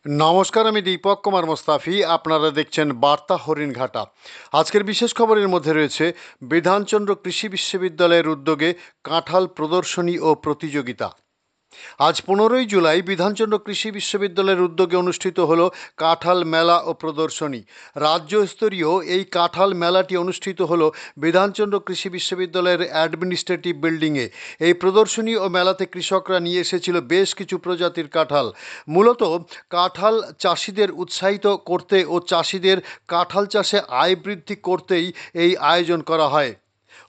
নমস্কার, আমি দীপক কুমার মোস্তাফি। আপনারা দেখছেন বার্তা হরিণঘাটা। আজকের বিশেষ খবরের মধ্যে রয়েছে বিধানচন্দ্র কৃষি বিশ্ববিদ্যালয়ের উদ্যোগে কাঁঠাল প্রদর্শনী ও প্রতিযোগিতা। আজ 15ই জুলাই বিধানচন্দ্র কৃষি বিশ্ববিদ্যালয়ের উদ্যোগে অনুষ্ঠিত হলো কাঁঠাল মেলা ও প্রদর্শনী। রাজ্যস্তরীয় এই কাঁঠাল মেলাটি অনুষ্ঠিত হলো বিধানচন্দ্র কৃষি বিশ্ববিদ্যালয়ের অ্যাডমিনিস্ট্রেটিভ বিল্ডিংয়ে। এই প্রদর্শনী ও মেলাতে কৃষকরা নিয়ে এসেছিল বেশ কিছু প্রজাতির কাঁঠাল। মূলত কাঁঠাল চাষিদের উৎসাহিত করতে ও চাষিদের কাঁঠাল চাষে আয় বৃদ্ধি করতেই এই আয়োজন করা হয়।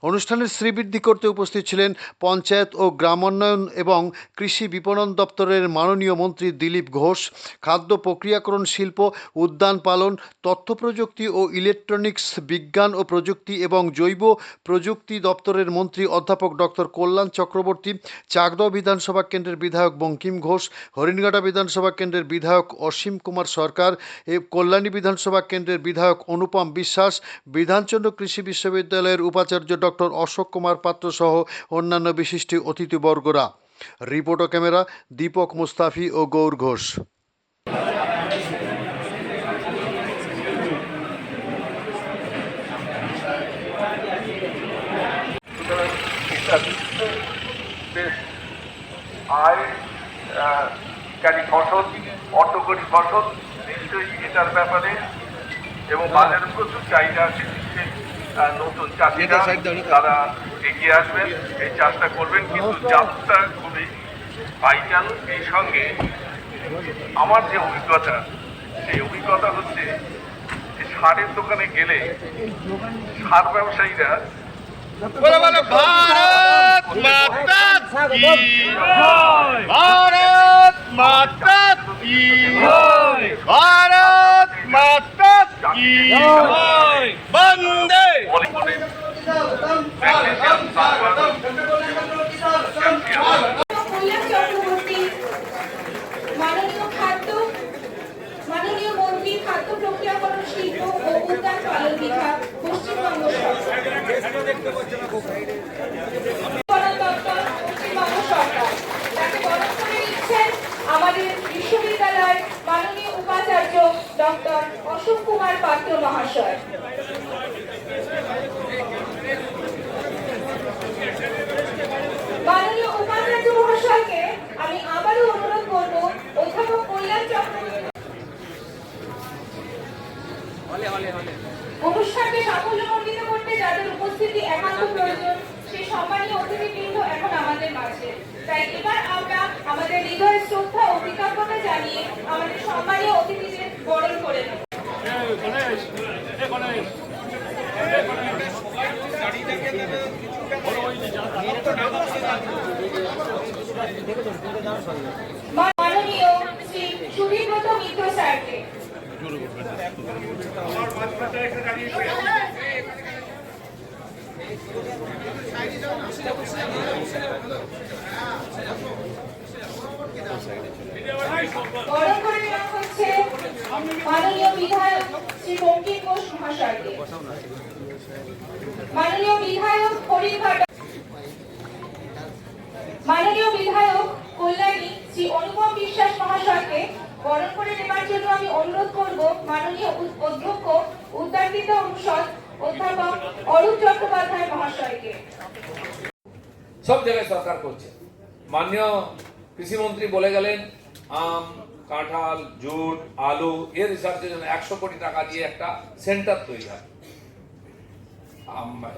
অনুষ্ঠানের শ্রীবৃদ্ধি করতে উপস্থিত ছিলেন পঞ্চায়েত ও গ্রামোন্নয়ন এবং কৃষি বিপণন দপ্তরের মাননীয় মন্ত্রী দিলীপ ঘোষ, খাদ্য প্রক্রিয়াকরণ শিল্প, উদ্যান পালন, তথ্য প্রযুক্তি ও ইলেকট্রনিক্স, বিজ্ঞান ও প্রযুক্তি এবং জৈব প্রযুক্তি দপ্তরের মন্ত্রী অধ্যাপক ডক্টর কল্যাণ চক্রবর্তী, চাকদহ বিধানসভা কেন্দ্রের বিধায়ক বঙ্কিম ঘোষ, হরিণঘাটা বিধানসভা কেন্দ্রের বিধায়ক অসীম কুমার সরকার, কল্যাণী বিধানসভা কেন্দ্রের বিধায়ক অনুপম বিশ্বাস, বিধানচন্দ্র কৃষি বিশ্ববিদ্যালয়ের উপাচার্য ডক্টর অশোক কুমার পাত্র সহ অন্যান্য বিশিষ্ট অতিথিবর্গরা। রিপোর্ট ও ক্যামেরা দীপক মুস্তাফি ও গৌর ঘোষ। আয়কারী ফসল, অর্থকরী ফসল নিশ্চয়ই এটার ব্যাপারে এবং বাজারে প্রচুর চাহিদা আছে। নতুন চাষিরা তারা এগিয়ে আসবেন, এই চাষটা করবেন, কিন্তু চাষটা খুবই ভাইটাল। এই সঙ্গে আমার যে অভিজ্ঞতা, সেই অভিজ্ঞতা হচ্ছে যে সারের দোকানে গেলে সার ব্যবসায়ীরা भारत माता की भारत माता की भारत माता की वंदे মাননীয় মন্ত্রী খাদ্য প্রক্রিয়াকরণ শিল্প ও উদ্যান পালন বিভাগ, পশ্চিমবঙ্গ সরকার তাকে বরণ করে নিচ্ছেন আমাদের বিশ্ববিদ্যালয়ের মাননীয় উপাচার্য ডক্টর অশোক কুমার পাত্র মহাশয়। মাননীয় উপাচার্য মহাশয়কে আমি আবারও অনুরোধ করব অধ্যাপক কল্যাণ চক্রবর্তী অনুষ্ঠানকে সাফল্যমণ্ডিত করতে যাদের উপস্থিতি একান্ত প্রয়োজন, সেই সম্মানীয় অতিথিবৃন্দ এখন আমাদের মাঝে। তাই এবার আমরা আমাদের হৃদয়ের শ্রদ্ধা ও কৃতজ্ঞতা জানিয়ে আমাদের সম্মানীয় অতিথিদের বরণ করে নেব। মাননীয় শ্রী সুধীরব্রত মিত্র স্যারকে বরণ করে নেওয়া হচ্ছে মাননীয় বিধায়ক শ্রী বঙ্কিম ঘোষ মহাশয়কে। মাননীয় বিধায়ক হরিণঘাটা, মাননীয় বিধায়ক কল্যাণী শ্রী অনুপম বিশ্বাস মহাশয়কে বরণ করে নেওয়ার জন্য আমি অনুরোধ করব মাননীয় অধ্যক্ষ উদ্যানবিদ অনুষদ অধ্যাপক অরূপ চট্টোপাধ্যায় মহাশয়কে। সব জায়গায় সরকার করছে। মাননীয় কৃষিমন্ত্রী বলে গেলেন আম, কাঁঠাল, জুট, আলু এর রিসার্চের জন্য 100 কোটি টাকা দিয়ে একটা সেন্টার তৈরি হয়।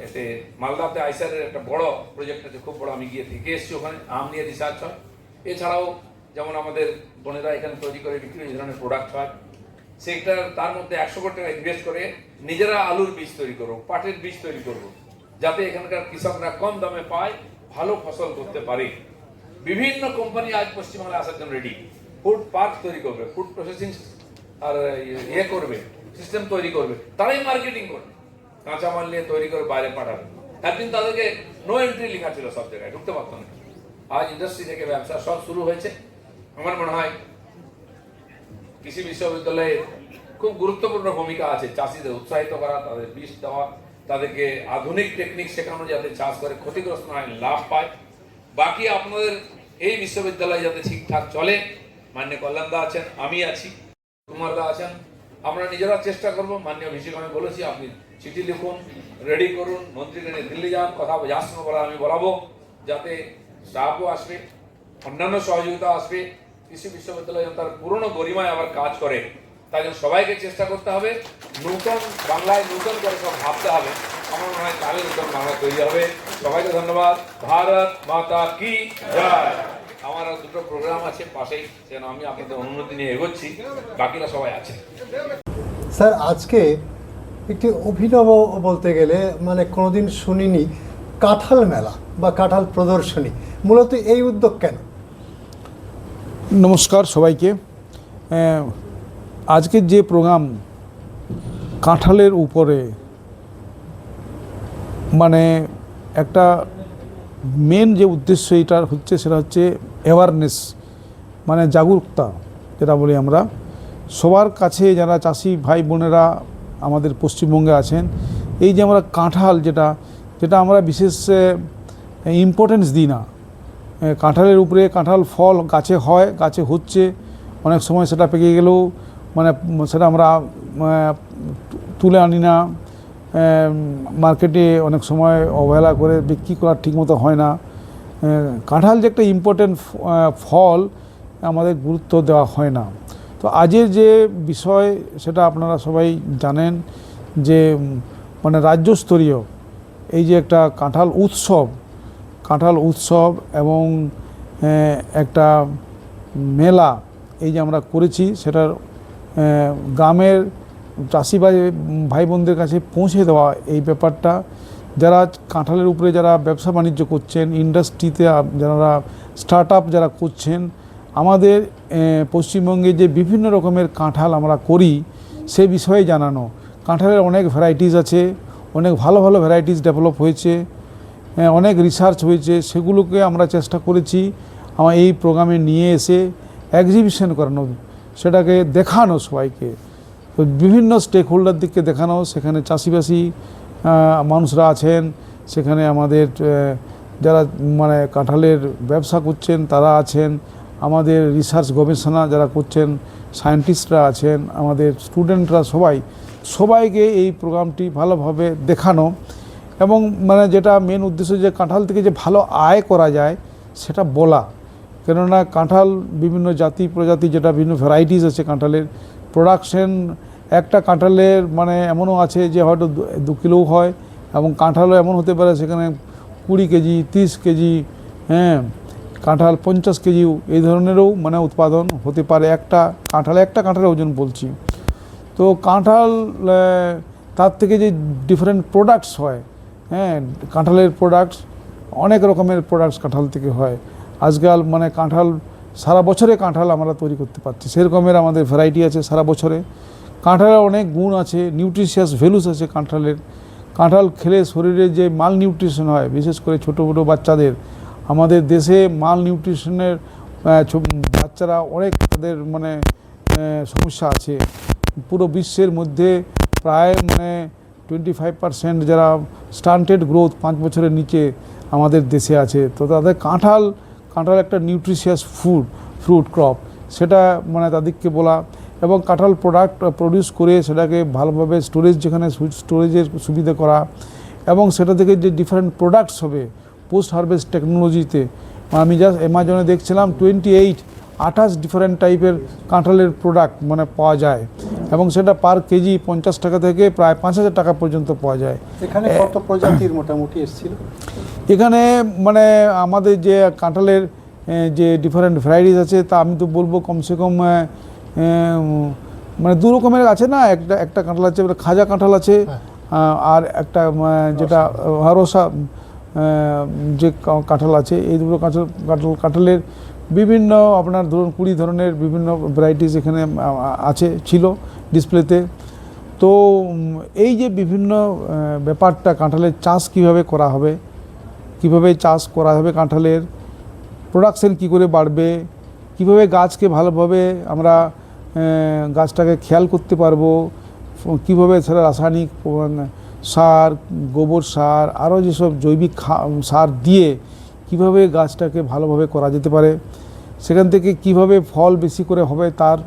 এতে মালদাতে আইসারের একটা বড় প্রজেক্ট আছে, খুব বড়। আমি গিয়ে থেকে এসেছি, ওখানে আম নিয়ে রিসার্চ হয়। এছাড়াও যেমন আমাদের বোনেরা এখানে তৈরি করে বিক্রি এই ধরনের প্রোডাক্ট হয়। সেটা তার মধ্যে 100 কোটি টাকা ইনভেস্ট করে নিজেরা আলুর বীজ তৈরি করবো, পাটের বীজ তৈরি করবো, যাতে এখানকার কৃষকরা কম দামে পায়, ভালো ফসল করতে পারে। বিভিন্ন কোম্পানি আজ পশ্চিমবাংলায় আসার জন্য রেডি। ফুড পার্ক তৈরি করবে, ফুড প্রসেসিং আর করবে, সিস্টেম তৈরি করবে, তারাই মার্কেটিং করবে, কাঁচামাল নিয়ে তৈরি করে বাইরে পাঠাবে। একদিন তাদেরকে নো এন্ট্রি লেখা ছিল, সব জায়গায় ঢুকতে পারতো না। আজ ইন্ডাস্ট্রি থেকে ব্যবসা সব শুরু হয়েছে। আমার মনে হয় কৃষি বিশ্ববিদ্যালয়ের খুব গুরুত্বপূর্ণ ভূমিকা আছে চাষিদের উৎসাহিত করা, তাদের বীজ দেওয়া, তাদেরকে আধুনিক টেকনিক শেখানো, যাতে চাষ করে ক্ষতিগ্রস্ত না হয়, লাভ পায়। বাকি আপনাদের এই বিশ্ববিদ্যালয় যাতে ঠিকঠাক চলে, মাননীয় কল্যাণদা আছেন, আমি আছি, কুমারদা আছেন, আমরা নিজেরা চেষ্টা করব। মাননীয় ভিসিকে আমি বলেছি আপনি চিঠি লিখুন, রেডি করুন, মন্ত্রীকে নিয়ে দিল্লি যান, কথা যার সঙ্গে বলা আমি বলাবো, যাতে স্টাফও আসবে, অন্যান্য সহযোগিতা আসবে, কৃষি বিশ্ববিদ্যালয় যেন তার পুরনো গরিমায় আবার কাজ করে। তাই জন্য সবাইকে চেষ্টা করতে হবে, নূতন বাংলায় নূতন করে সব ভাবতে হবে। আমার মনে হয় তাহলে নূতন বাংলা তৈরি হবে। সবাইকে ধন্যবাদ। ভারত মাতা কি জয়। আমার আর দুটো প্রোগ্রাম আছে পাশেই, যেন আমি আপনাদের অনুমতি নিয়ে এগোচ্ছি, বাকিরা সবাই আছে। স্যার, আজকে একটি অভিনব বলতে গেলে মানে কোনোদিন শুনিনি কাঁঠাল মেলা বা কাঁঠাল প্রদর্শনী, মূলত এই উদ্যোগ কেন? নমস্কার সবাইকে। আজকের যে প্রোগ্রাম কাঁঠালের উপরে, মানে একটা মেন যে উদ্দেশ্য এটার হচ্ছে সেটা হচ্ছে অ্যাওয়ারনেস, মানে জাগরুকতা যেটা বলি আমরা। সবার কাছে যারা চাষি ভাই বোনেরা আমাদের পশ্চিমবঙ্গে আছেন, এই যে আমরা কাঁঠাল যেটা আমরা বিশেষ ইম্পর্টেন্স দিই না। কাঁঠালের উপরে কাঁঠাল ফল গাছে হয়, গাছে হচ্ছে, অনেক সময় সেটা পেকে গেলেও মানে সেটা আমরা তুলে আনি না, মার্কেটে অনেক সময় অবহেলা করে বিক্রি করার ঠিকমতো হয় না। কাঁঠাল যে একটা ইম্পর্টেন্ট ফল, আমাদের গুরুত্ব দেওয়া হয় না। তো আজের যে বিষয় সেটা আপনারা সবাই জানেন যে মানে রাজ্যস্তরীয় এই যে একটা কাঁঠাল উৎসব এবং একটা মেলা এই যে আমরা করেছি, সেটার গ্রামের চাষি ভাই বোনদের কাছে পৌঁছে দেওয়া এই ব্যাপারটা। যারা কাঁঠালের উপরে যারা ব্যবসা বাণিজ্য করছেন, ইন্ডাস্ট্রিতে যারা স্টার্ট আপ যারা করছেন, আমাদের পশ্চিমবঙ্গে যে বিভিন্ন রকমের কাঁঠাল আমরা করি সে বিষয়ে জানানো। কাঁঠালের অনেক ভ্যারাইটিস আছে, অনেক ভালো ভালো ভ্যারাইটিস ডেভেলপ হয়েছে, অনেক রিসার্চ হয়েছে, সেগুলোকে আমরা চেষ্টা করেছি আমার এই প্রোগ্রামে নিয়ে এসে এক্সিবিশন করানো, সেটাকে দেখানো সবাইকে, তো বিভিন্ন স্টেক হোল্ডারদেরকে দেখানো। সেখানে চাষিবাসী মানুষরা আছেন, সেখানে আমাদের যারা মানে কাঁঠালের ব্যবসা করছেন তারা আছেন, আমাদের রিসার্চ গবেষণা যারা করছেন সায়েন্টিস্টরা আছেন, আমাদের স্টুডেন্টরা, সবাইকে এই প্রোগ্রামটি ভালোভাবে দেখানো। এবং মানে যেটা মেন উদ্দেশ্য যে কাঁঠাল থেকে যে ভালো আয় করা যায় সেটা বলা। কেননা কাঁঠাল বিভিন্ন জাতি প্রজাতি, যেটা বিভিন্ন ভ্যারাইটিস আছে কাঁঠালের প্রোডাকশন, একটা কাঁঠালের মানে এমনও আছে যে হয়তো 2 কিলোও হয়, এবং কাঁঠালও এমন হতে পারে সেখানে 20 কেজি 30 কেজি, কাঁঠাল 50 কেজিও এই ধরনেরও মানে উৎপাদন হতে পারে একটা কাঁঠালের ওজন বলছি। তো কাঁঠাল তার থেকে যে ডিফারেন্ট প্রোডাক্টস হয়, কাঁঠালের প্রোডাক্টস অনেক রকমের প্রোডাক্টস কাঁঠাল থেকে হয়। আজকাল মানে কাঁঠাল সারা বছরে কাঁঠাল আমরা তৈরি করতে পারছি, সেরকমের আমাদের ভ্যারাইটি আছে সারা বছরে। কাঁঠালের অনেক গুণ আছে, নিউট্রিশিয়াস ভ্যালুস আছে কাঁঠালের। কাঁঠাল খেলে শরীরে যে মাল নিউট্রিশন হয়, বিশেষ করে ছোটো বাচ্চাদের, আমাদের দেশে মাল নিউট্রিশনের বাচ্চারা অনেক তাদের মানে সমস্যা আছে। পুরো বিশ্বের মধ্যে প্রায় মানে 25% যারা স্টান্টেড গ্রোথ 5 বছরের নিচে আমাদের দেশে আছে। তো তাদের কাঁঠাল একটা নিউট্রিশিয়াস ফ্রুট ক্রপ, সেটা মানে তাদেরকে বলা। এবং কাঁঠাল প্রডিউস করে সেটাকে ভালোভাবে স্টোরেজের সুবিধা করা, এবং সেটা থেকে যে ডিফারেন্ট প্রোডাক্টস হবে পোস্ট হারভেস্ট টেকনোলজিতে। আমি জাস্ট অ্যামাজনে দেখছিলাম 28 ডিফারেন্ট টাইপের কাঁঠালের প্রোডাক্ট মানে পাওয়া যায়, এবং সেটা পার কেজি 50 টাকা থেকে প্রায় 5000 টাকা পর্যন্ত পাওয়া যায়। এখানে কত প্রজাতির মোটামুটি এসেছিল? এখানে মানে আমাদের যে কাঁঠালের যে ডিফারেন্ট ভ্যারাইটিস আছে তা আমি তো বলবো কমসে কম মানে 2 রকমের আছে না, একটা কাঁঠাল আছে খাজা কাঁঠাল আছে, আর একটা যেটা হারসা যে কাঁঠাল আছে। এই দুটো কাঁঠালের বিভিন্ন আপনার ধরুন 20 ধরনের বিভিন্ন ভ্যারাইটিস এখানে ছিল ডিসপ্লেতে। তো এই যে বিভিন্ন ব্যাপারটা, কাঁঠালের চাষ কিভাবে করা হবে, কাঁঠালের প্রোডাকশন কি করে বাড়বে, কিভাবে গাছকে ভালোভাবে আমরা গাছটাকে খেয়াল করতে পারবো, কিভাবে সেটা রাসায়নিক সার, গোবর সার, আরও যেসব জৈবিক সার দিয়ে কিভাবে গাছটাকে ভালোভাবে করা যেতে পারে, সেখান থেকে কিভাবে ফল বেশি করে হবে তার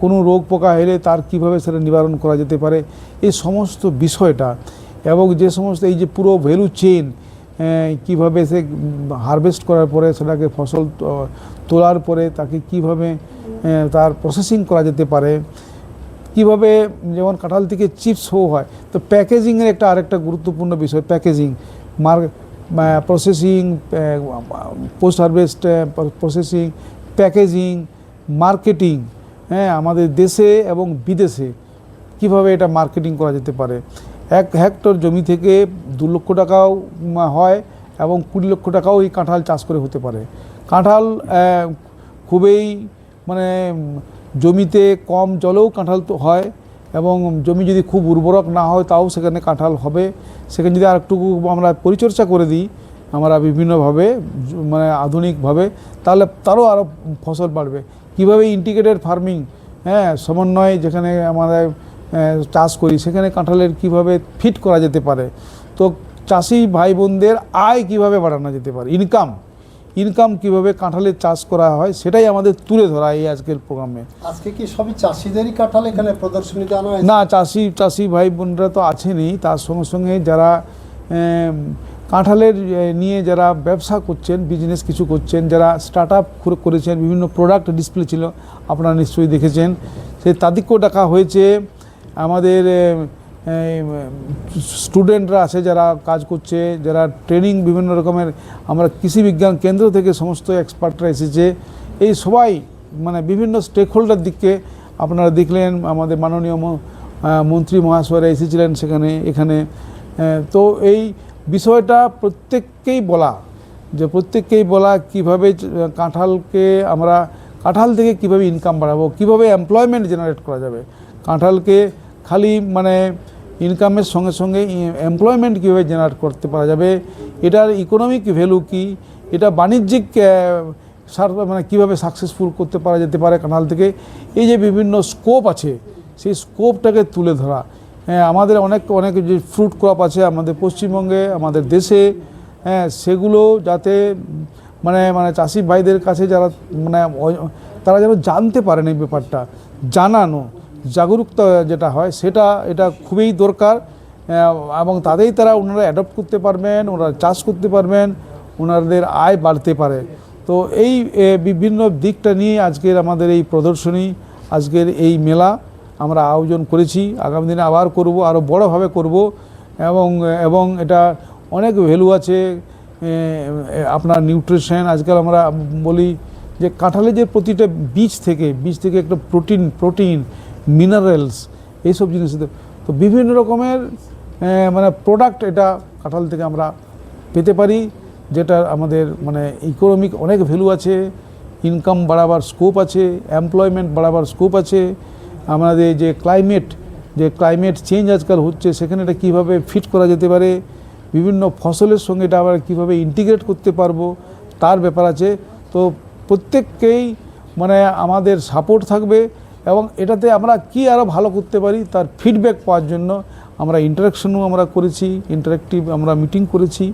কোনো রোগ পোকা এলে তার কিভাবে সেটা নিবারণ করা যেতে পারে, এই সমস্ত বিষয়টা, এবং যে সমস্ত এই যে পুরো ভ্যালু চেইন কিভাবে সে হারভেস্ট করার পরে সেটাকে ফসল তোলার পরে তাকে কিভাবে তার প্রসেসিং করা যেতে পারে, কিভাবে যেমন কাঁঠাল থেকে চিপস হয়, তো প্যাকেজিংয়ের আরেকটা গুরুত্বপূর্ণ বিষয় packaging, processing, post harvest processing, packaging, marketing, হ্যাঁ, আমাদের দেশে এবং বিদেশে কিভাবে এটা মার্কেটিং করা যেতে পারে। 1 হেক্টর জমি থেকে 2 লক্ষ টাকাও হয় এবং 20 লক্ষ টাকাও এই কাঁঠাল চাষ করে হতে পারে। কাঁঠাল খুবই মানে জমিতে কম জলেও কাঁঠাল তো হয়, এবং জমি যদি খুব উর্বরক না হয় তাও সেখানে কাঁঠাল হবে। সেখানে যদি আরেকটুকু আমরা পরিচর্যা করে দিই আমরা বিভিন্নভাবে মানে আধুনিকভাবে, তাহলে তারও আরও ফসল বাড়বে। কীভাবে ইন্টিগ্রেটেড ফার্মিং, হ্যাঁ, সমন্বয় যেখানে আমাদের চাষ করি সেখানে কাঁঠালের কিভাবে ফিট করা যেতে পারে, তো চাষি ভাই বোনদের আয় কিভাবে বাড়ানো যেতে পারে, ইনকাম কিভাবে কাঁঠালের চাষ করা হয়, সেটাই আমাদের তুলে ধরা এই আজকের প্রোগ্রামে। আজকে কি সবই চাষিদেরই কাঁঠাল এখানে প্রদর্শনীতে আনা হয়েছে? না, চাষি ভাই বোনরা তো আছেনই, তার সঙ্গে সঙ্গে যারা কাঁঠালের নিয়ে যারা ব্যবসা করছেন, বিজনেস কিছু করছেন, যারা স্টার্ট আপ করেছেন, বিভিন্ন প্রোডাক্ট ডিসপ্লে ছিল আপনারা নিশ্চয়ই দেখেছেন, সেই তাদেরকেও ডাকা হয়েছে। আমাদের স্টুডেন্টরা আছে যারা কাজ করছে, যারা ট্রেনিং বিভিন্ন রকমের, আমরা কৃষি বিজ্ঞান কেন্দ্র থেকে সমস্ত এক্সপার্টরা এসেছে, এই সবাই মানে বিভিন্ন স্টেক হোল্ডার দিককে আপনারা দেখলেন। আমাদের মাননীয় মন্ত্রী মহাশয়রা এসেছিলেন এখানে। তো এই বিষয়টা প্রত্যেককেই বলা কীভাবে কাঁঠালকে আমরা কাঁঠাল থেকে কিভাবে ইনকাম বাড়াবো, কিভাবে এমপ্লয়মেন্ট জেনারেট করা যাবে, কাঁঠালকে খালি মানে ইনকামের সঙ্গে সঙ্গে এমপ্লয়মেন্ট কীভাবে জেনারেট করতে পারা যাবে, এটার ইকোনমিক ভ্যালু কী, এটা বাণিজ্যিক মানে কীভাবে সাকসেসফুল করতে পারা যেতে পারে কাঁঠাল থেকে, এই যে বিভিন্ন স্কোপ আছে সেই স্কোপটাকে তুলে ধরা। আমাদের অনেক যে ফ্রুট ক্রপ আছে আমাদের পশ্চিমবঙ্গে, আমাদের দেশে, হ্যাঁ, সেগুলো যাতে মানে চাষি ভাইদের কাছে যারা মানে তারা যেন জানতে পারেন এই ব্যাপারটা, জাগরুকতা যেটা হয় এটা খুবই দরকার, এবং তারা ওনারা অ্যাডপ্ট করতে পারবেন, ওনারা চাষ করতে পারবেন, ওনাদের আয় বাড়তে পারে। তো এই বিভিন্ন দিকটা নিয়ে আজকের আমাদের এই প্রদর্শনী, আজকের এই মেলা আমরা আয়োজন করেছি। আগামী দিনে আবার করব, আরও বড়োভাবে করব, এবং এটা অনেক ভ্যালু আছে আপনার নিউট্রিশন। আজকাল আমরা বলি যে কাঁঠালের যে প্রতিটা বীজ থেকে একটা প্রোটিন মিনারেলস এইসব জিনিস, তো বিভিন্ন রকমের মানে প্রোডাক্ট এটা কাঁঠাল থেকে আমরা পেতে পারি, যেটা আমাদের মানে ইকোনমিক অনেক ভ্যালু আছে, ইনকাম বাড়াবার স্কোপ আছে, এমপ্লয়মেন্ট বাড়াবার স্কোপ আছে। আমাদের যে ক্লাইমেট চেঞ্জ আজকাল হচ্ছে সেখানে এটা কীভাবে ফিট করা যেতে পারে, বিভিন্ন ফসলের সঙ্গে এটা আবার কীভাবে ইন্টিগ্রেট করতে পারবো তার ব্যাপার আছে। তো প্রত্যেককেই মানে আমাদের সাপোর্ট থাকবে, এবং এটাতে আমরা কি আরও ভালো করতে পারি তার ফিডব্যাক পাওয়ার জন্য আমরা ইন্টারাকশনও আমরা করেছি, ইন্টারাক্টিভ আমরা মিটিং করেছি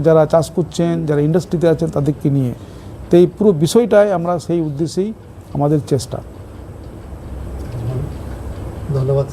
যারা চাষ করছেন, যারা ইন্ডাস্ট্রিতে আছেন তাদেরকে নিয়ে। তো এই পুরো বিষয়টাই আমরা সেই উদ্দেশ্যেই আমাদের চেষ্টা। ধন্যবাদ।